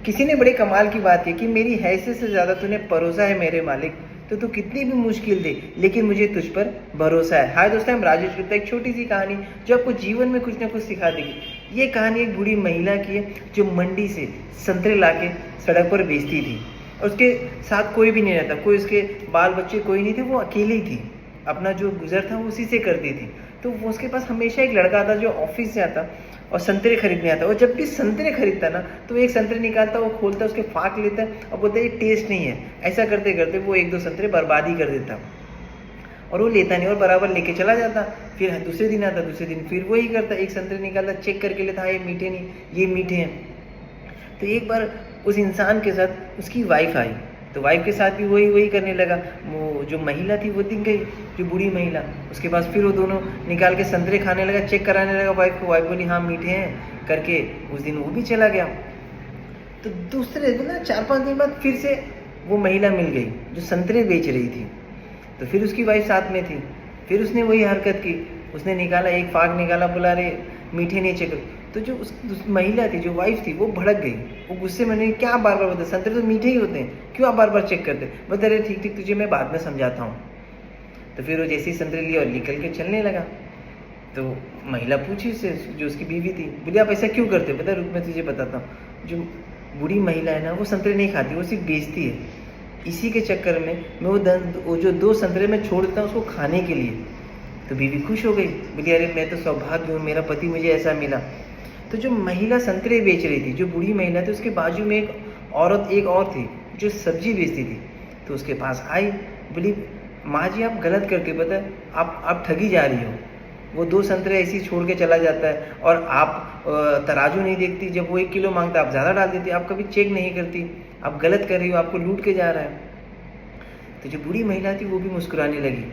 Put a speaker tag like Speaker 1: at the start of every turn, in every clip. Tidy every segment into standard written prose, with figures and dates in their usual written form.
Speaker 1: किसी ने बड़े कमाल की बात की कि मेरी हैसियत से ज़्यादा तूने परोसा है मेरे मालिक, तो तू कितनी भी मुश्किल दे लेकिन मुझे तुझ पर भरोसा है। हाय दोस्तों, हम राजेश गुप्ता। एक छोटी सी कहानी जो आपको जीवन में कुछ ना कुछ सिखा देगी। ये कहानी एक बूढ़ी महिला की है जो मंडी से संतरे लाके सड़क पर बेचती थी और उसके साथ कोई भी नहीं रहता, कोई उसके बाल बच्चे कोई नहीं थे, वो अकेली थी। अपना जो गुजर था वो उसी से करती थी। तो वो उसके पास हमेशा एक लड़का आता जो ऑफिस से आता और संतरे खरीदने आता। और जब भी संतरे खरीदता ना तो एक संतरे निकालता, वो खोलता, उसके फाक लेता और बोलता ये टेस्ट नहीं है। ऐसा करते करते वो एक दो संतरे बर्बाद ही कर देता और वो लेता नहीं और बराबर लेके चला जाता। फिर दूसरे दिन आता, दूसरे दिन फिर वही करता, एक संतरे निकालता, चेक करके लेता, हाँ ये मीठे नहीं, ये मीठे हैं। तो एक बार उस इंसान के साथ उसकी वाइफ आई, तो वाइफ के साथ भी वही करने लगा। वो जो महिला थी वो दिख गई, जो बूढ़ी महिला, उसके पास फिर वो दोनों निकाल के संतरे खाने लगा, चेक कराने लगा वाइफ को। वाइफ बोली हाँ मीठे हैं करके उस दिन वो भी चला गया। तो दूसरे दिन ना 4-5 दिन बाद फिर से वो महिला मिल गई जो संतरे बेच रही थी। तो फिर उसकी वाइफ साथ में थी, फिर उसने वही हरकत की, उसने निकाला, एक फाग निकाला, बोला अरे मीठे नहीं चेक। तो जो उस महिला थी, जो वाइफ थी, वो भड़क गई, वो गुस्से में, नहीं क्या बार बार बोलते, संतरे तो मीठे ही होते हैं, क्यों आप बार बार चेक करते। बता अरे ठीक ठीक, तुझे मैं बाद में समझाता हूँ। तो फिर वो जैसे ही संतरे लिया और निकल के चलने लगा। तो महिला पूछी उससे, जो उसकी बीवी थी, बोली आप ऐसा क्यों करते। बता रुक मैं तुझे बताता हूँ। जो बूढ़ी महिला है ना वो संतरे नहीं खाती, वो सिर्फ बेचती है। इसी के चक्कर में मैं वो जो 2 संतरे में छोड़ देता हूँ उसको खाने के लिए। तो बीवी खुश हो गई, बोली अरे मैं तो सौभाग्य हूँ, मेरा पति मुझे ऐसा मिला। तो जो महिला संतरे बेच रही थी, जो बूढ़ी महिला थी, उसके बाजू में एक औरत एक और थी जो सब्जी बेचती थी। तो उसके पास आई, बोली माँ जी आप गलत करके पता है, आप ठगी जा रही हो। वो 2 संतरे ऐसे ही छोड़ के चला जाता है और आप तराजू नहीं देखती, जब वो 1 किलो मांगता आप ज़्यादा डाल देती, आप कभी चेक नहीं करती, आप गलत कर रही हो, आपको लूट के जा रहा है। तो जो बूढ़ी महिला थी वो भी मुस्कुराने लगी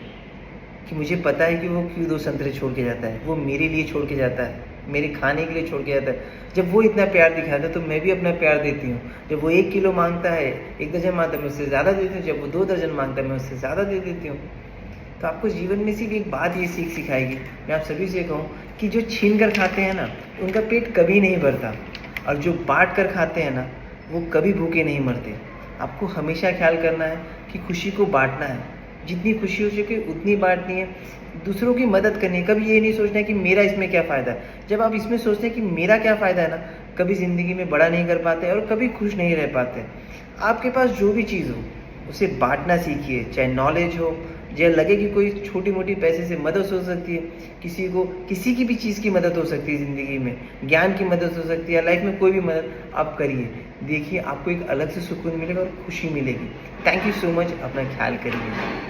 Speaker 1: कि मुझे पता है कि वो क्यों 2 संतरे छोड़ के जाता है, वो मेरे लिए छोड़ के जाता है, मेरे खाने के लिए छोड़ के जाता है। जब वो इतना प्यार दिखाता है तो मैं भी अपना प्यार देती हूँ। जब वो 1 किलो मांगता है, 1 दर्जन मांगता है, मैं उससे ज़्यादा देती हूँ। जब वो 2 दर्जन मांगता है, मैं उससे ज़्यादा दे देती हूँ। तो आपको जीवन में सिर्फ एक बात ये सीख सिखाएगी, मैं आप सभी से कहूँ कि जो छीन कर खाते हैं ना उनका पेट कभी नहीं भरता, और जो बांट कर खाते हैं ना वो कभी भूखे नहीं मरते। आपको हमेशा ख्याल करना है कि खुशी को बांटना है, जितनी खुशी हो सके उतनी बांटनी है, दूसरों की मदद करनी है। कभी ये नहीं सोचना है कि मेरा इसमें क्या फ़ायदा है। जब आप इसमें सोचते हैं कि मेरा क्या फ़ायदा है ना, कभी ज़िंदगी में बड़ा नहीं कर पाते और कभी खुश नहीं रह पाते। आपके पास जो भी चीज़ हो उसे बांटना सीखिए, चाहे नॉलेज हो, जो लगे कि कोई छोटी मोटी पैसे से मदद हो सकती है, किसी को किसी की भी चीज़ की मदद हो सकती है, ज़िंदगी में ज्ञान की मदद हो सकती है, लाइफ में कोई भी मदद आप करिए। देखिए आपको एक अलग से सुकून मिलेगा और खुशी मिलेगी। थैंक यू सो मच, अपना ख्याल करिए।